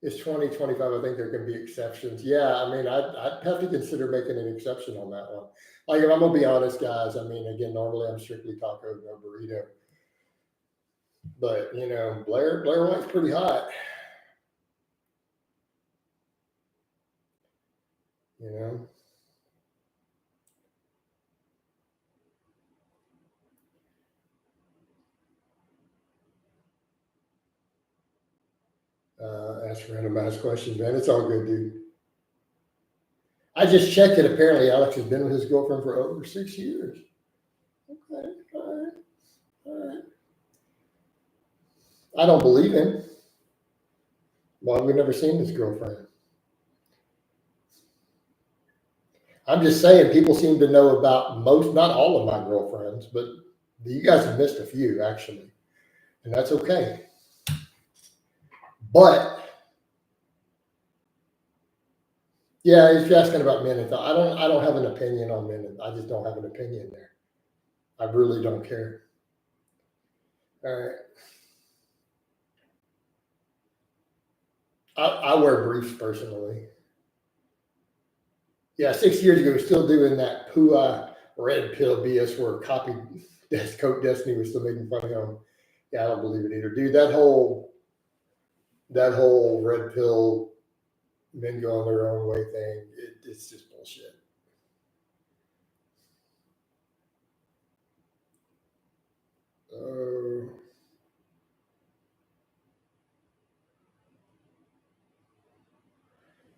It's 2025. I think there can be exceptions. Yeah, I mean, I'd have to consider making an exception on that one. Like, if I'm gonna be honest, guys, I mean, again, normally I'm strictly taco, no burrito. But you know, Blair White's pretty hot. You know. Ask randomized questions, man. It's all good, dude. I just checked it. Apparently, Alex has been with his girlfriend for over 6 years. Okay, all right, all right. I don't believe him. Well, we've never seen his girlfriend. I'm just saying, people seem to know about most, not all of my girlfriends, but you guys have missed a few actually, and that's okay. But yeah, if you're asking about men, I don't have an opinion on men. I just don't have an opinion there. I really don't care. All right. I wear briefs personally. Yeah, 6 years ago, still doing that PUA red pill BS where copy Coat Destiny was still making fun of him. Yeah, I don't believe it either, dude. That whole red pill men go on their own way thing, it's just bullshit.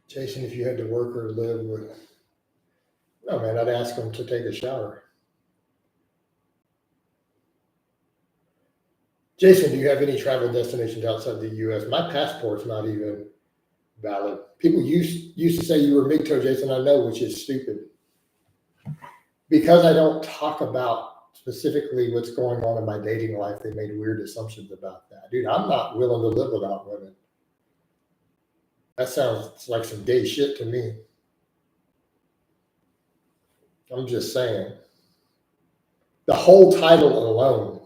Jason, if you had to work or live with, no man, I'd ask him to take a shower. Jason, do you have any travel destinations outside the U.S.? My passport's not even valid. People used to say you were MGTOW, Jason. I know, which is stupid. Because I don't talk about specifically what's going on in my dating life, they made weird assumptions about that. Dude, I'm not willing to live without women. That sounds like some gay shit to me. I'm just saying. The whole title alone,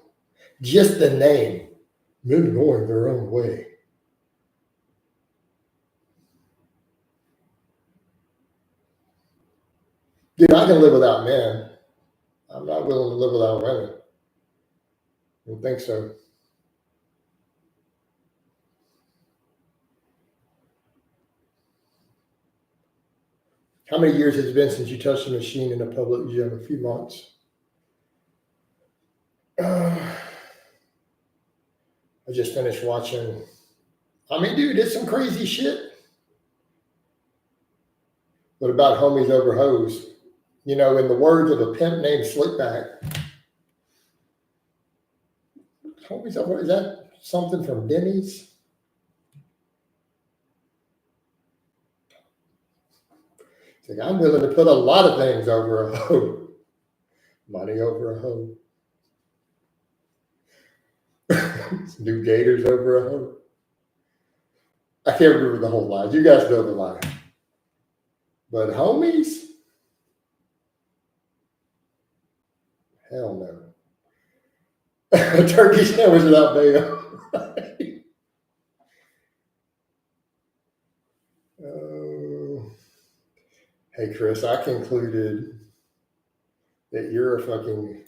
just the name, men going their own way. Dude, I can live without men. I'm not willing to live without women. I don't think so. How many years has it been since you touched a machine in a public gym? A few months. I just finished watching. I mean, dude, it's some crazy shit. What about homies over hoes? You know, in the words of a pimp named Slickback, homies over, is that something from Denny's? It's like, I'm willing to put a lot of things over a hoe. Money over a hoe. New gators over a hoe. I can't remember the whole line. You guys know the line. But homies? Hell no. Turkey sandwich without mayo. Hey, Chris, I concluded that you're a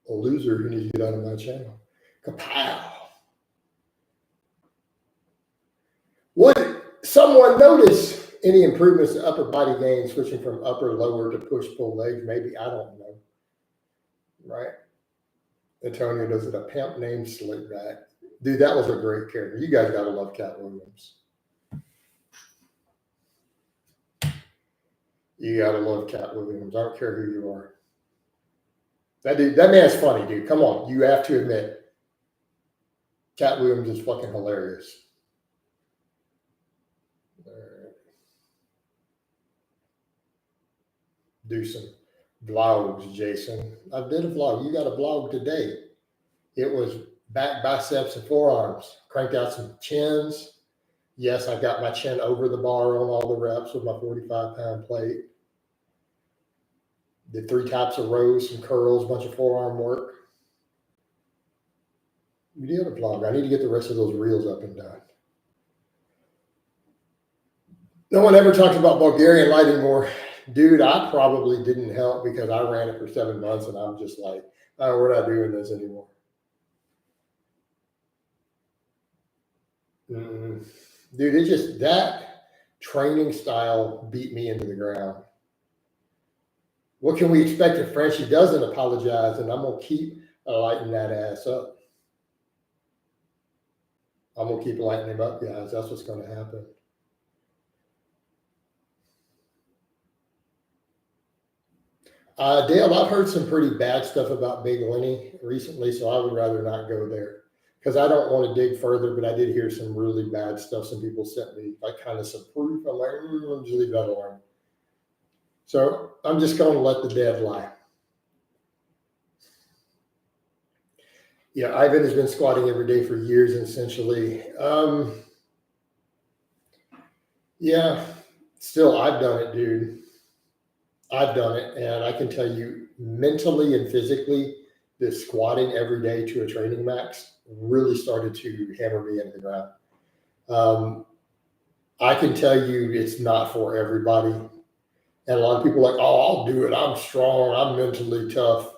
loser who needs to get out of my channel. Kapow. Would someone notice any improvements to upper body gain switching from upper, lower to push-pull legs? Maybe, I don't know. Right? Antonio, does it a pimp named Slickback? Dude, that was a great character. You guys gotta love Cat Williams. You gotta love Cat Williams. I don't care who you are. That man's funny, dude. Come on, you have to admit, Cat Williams is fucking hilarious. Do some vlogs, Jason. I did a vlog. You got a vlog today. It was back, biceps, and forearms. Cranked out some chins. Yes, I got my chin over the bar on all the reps with my 45-pound plate. Did 3 types of rows, some curls, bunch of forearm work. We did a vlog. I need to get the rest of those reels up and done. No one ever talks about Bulgarian light anymore. Dude, I probably didn't help because I ran it for 7 months and I'm just like, oh, we're not doing this anymore. Dude, it's just that training style beat me into the ground. What can we expect if Frenchie doesn't apologize? And I'm going to keep lighting that ass up. I'm going to keep lighting him up, guys. That's what's going to happen. Dale, I've heard some pretty bad stuff about Big Lenny recently, so I would rather not go there because I don't want to dig further, but I did hear some really bad stuff. Some people sent me like kind of some proof. I'm like, just leave that alone. So I'm just going to let the dead lie. Yeah, Ivan has been squatting every day for years, essentially. Yeah, still, I've done it, dude. I've done it, and I can tell you mentally and physically, this squatting every day to a training max really started to hammer me into the ground. I can tell you it's not for everybody. And a lot of people are like, oh, I'll do it. I'm strong. I'm mentally tough.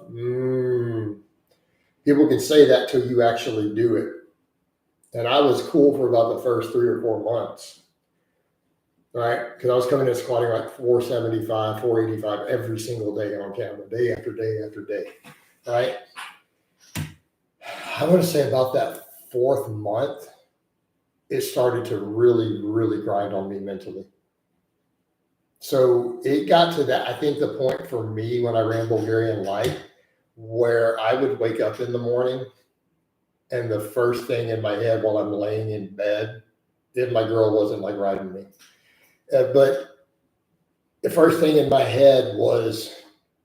People can say that till you actually do it. And I was cool for about the first 3 or 4 months. Right? Because I was coming in squatting like 475, 485 every single day on camera, day after day after day. Right? I want to say about that 4th month, it started to really, really grind on me mentally. So it got to that, I think the point for me when I ran Bulgarian Light, where I would wake up in the morning and the first thing in my head while I'm laying in bed, if my girl wasn't like riding me, but the first thing in my head was,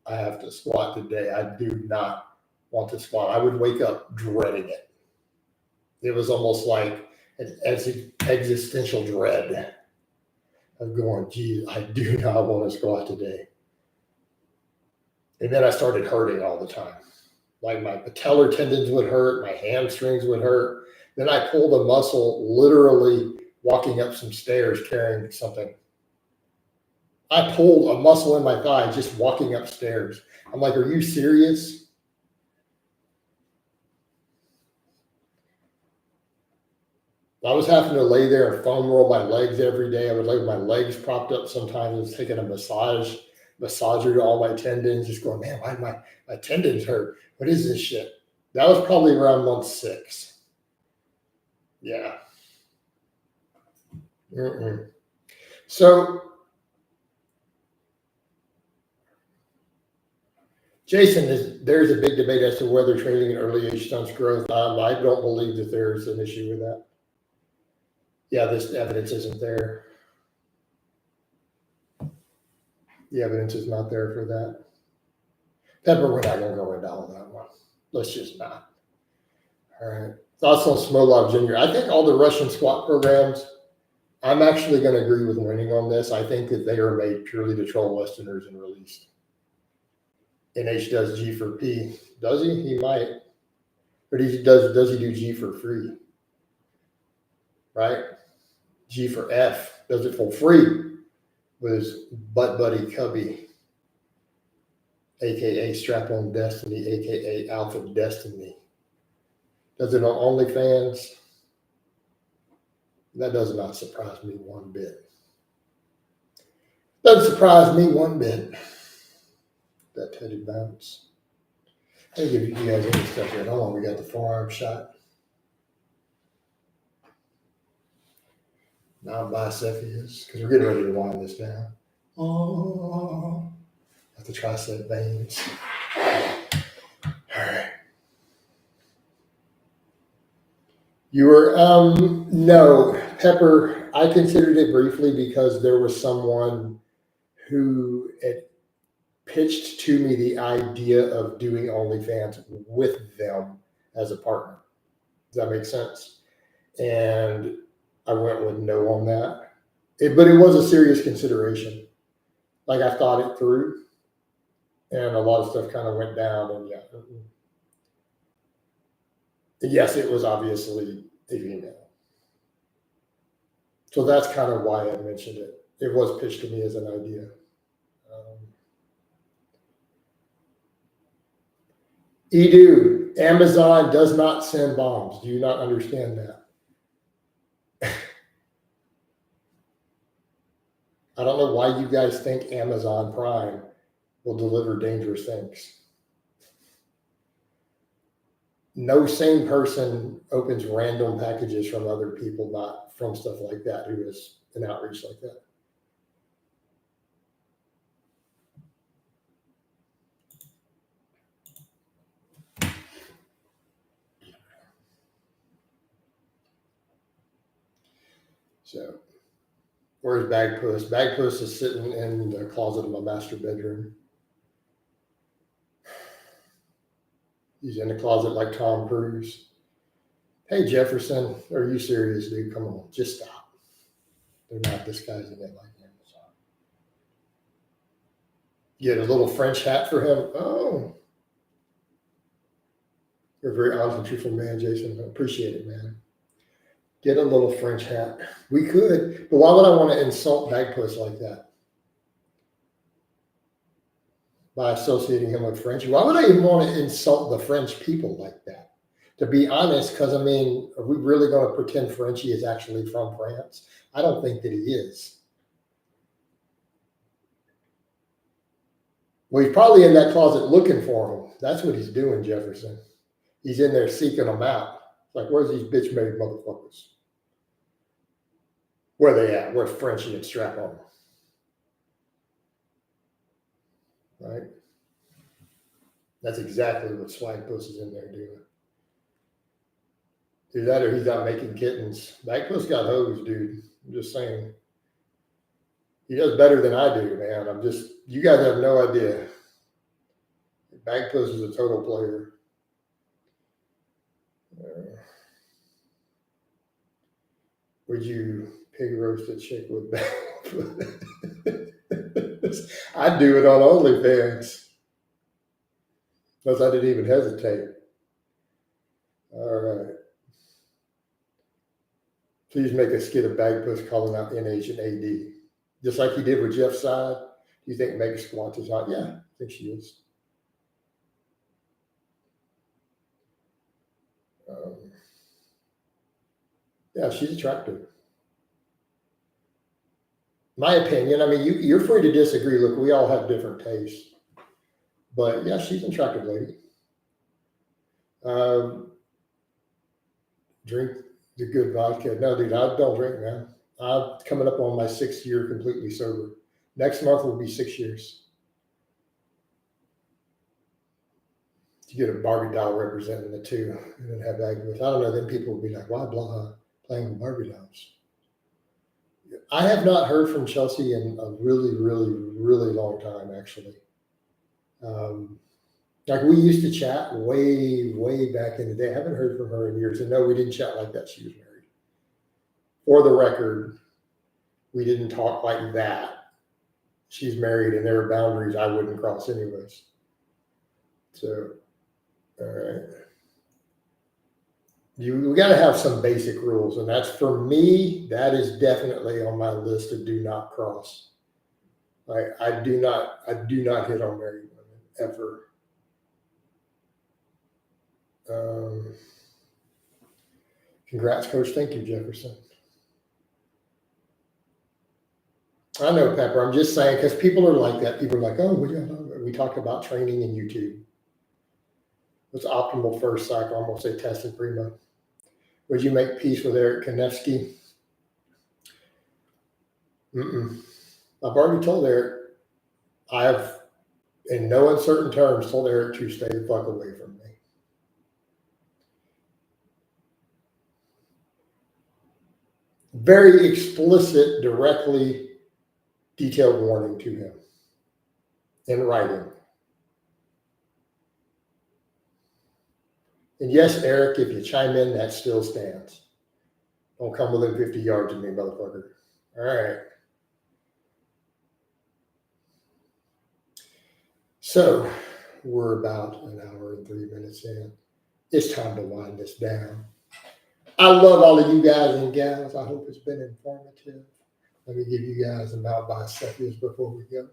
I have to squat today. I do not want to squat. I would wake up dreading it. It was almost like an existential dread of going, geez, I do not want to squat today. And then I started hurting all the time. Like my patellar tendons would hurt, my hamstrings would hurt. Then I pulled a muscle literally walking up some stairs carrying something. I pulled a muscle in my thigh just walking upstairs. I'm like, are you serious? I was having to lay there and foam roll my legs every day. I would lay with my legs propped up sometimes. I was taking a massager to all my tendons, just going, man, why do my tendons hurt? What is this shit? That was probably around month 6. Yeah. So, Jason, there's a big debate as to whether training at early age stunts growth. I don't believe that there's an issue with that. Yeah, this evidence isn't there. The evidence is not there for that. Pepper, we're not going to go into all that one. Let's just not. All right. Thoughts on Smolov Jr. I think all the Russian squat programs, I'm actually going to agree with winning on this. I think that they are made purely to troll Westerners and released. NH does G for P. Does he? He might. But does he do G for free? Right? G for F. Does it for free with his butt buddy Cubby, a.k.a. Strap-on Destiny, a.k.a. Alpha Destiny. Does it on OnlyFans? That does not surprise me one bit. Doesn't surprise me one bit. That Teddy bounce. I'll give you guys any stuff here. Hold on, we got the forearm shot. Non-bicephus, because we're getting ready to wind this down. Oh, got the tricep veins. All right. You were, no, Pepper, I considered it briefly because there was someone who had pitched to me the idea of doing OnlyFans with them as a partner. Does that make sense? And I went with no on that. But it was a serious consideration. Like I thought it through, and a lot of stuff kind of went down. And yeah, yes, it was obviously a female. So that's kind of why I mentioned it. It was pitched to me as an idea. Edu, Amazon does not send bombs. Do you not understand that? I don't know why you guys think Amazon Prime will deliver dangerous things. No sane person opens random packages from other people, not from stuff like that, who is an outreach like that. So, where's Bag Puss? Bag Puss is sitting in the closet of my master bedroom. He's in the closet like Tom Cruise. Hey, Jefferson, are you serious, dude? Come on, just stop. They're not disguising it like Amazon. Get a little French hat for him. Oh, you're a very honest and truthful man, Jason. I appreciate it, man. Get a little French hat. We could, but why would I want to insult Bag Puss like that? By associating him with French. Why would I even want to insult the French people like that? To be honest, because I mean, are we really going to pretend Frenchie is actually from France? I don't think that he is. Well, he's probably in that closet looking for him. That's what he's doing, Jefferson. He's in there seeking them out. Like, where's these bitch made motherfuckers? Where they at? Where's Frenchie and Strap On? Right? That's exactly what Swag Puss is in there doing. Do that or he's out making kittens. Bag Puss got hosed, dude. I'm just saying. He does better than I do, man. You guys have no idea. Bag Puss is a total player. Would you pig roast a chick with Bag Puss? I'd do it on OnlyFans. Plus, I didn't even hesitate. All right. Please make a skit of Bag Puss calling out NH and AD. Just like he did with Jeff Side. Do you think Meg Squats is hot? Yeah, I think she is. Yeah, she's attractive. My opinion. I mean, you're free to disagree. Look, we all have different tastes. But yeah, she's an attractive lady. Drink the good vodka. No, dude, I don't drink, man. I'm coming up on my 6th year completely sober. Next month will be 6 years. You get a Barbie doll representing the two and then have that with. I don't know, then people will be like, why Blaha playing with Barbie dolls? I have not heard from Chelsea in a really, really, really long time, actually. Like we used to chat way, way back in the day. I haven't heard from her in years. And no, we didn't chat like that. She was married. For the record, we didn't talk like that. She's married and there are boundaries I wouldn't cross anyways. So, all right. We got to have some basic rules. And that's, for me, that is definitely on my list of do not cross. I do not hit on married women ever. Congrats, Coach. Thank you, Jefferson. I know, Pepper. I'm just saying, because people are like that. People are like, oh, we talked about training in YouTube. What's optimal first cycle? I'm going to say tested primo. Would you make peace with Eric Konevsky? I've already told Eric. I have, in no uncertain terms, told Eric to stay the fuck away from me. Very explicit, directly detailed warning to him in writing. And yes, Eric, if you chime in, that still stands. Don't come within 50 yards of me, motherfucker. All right. So we're about an hour and 3 minutes in. It's time to wind this down. I love all of you guys and gals. I hope it's been informative. Let me give you guys a Mount Bicephus before we go.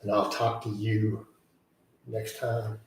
And I'll talk to you next time.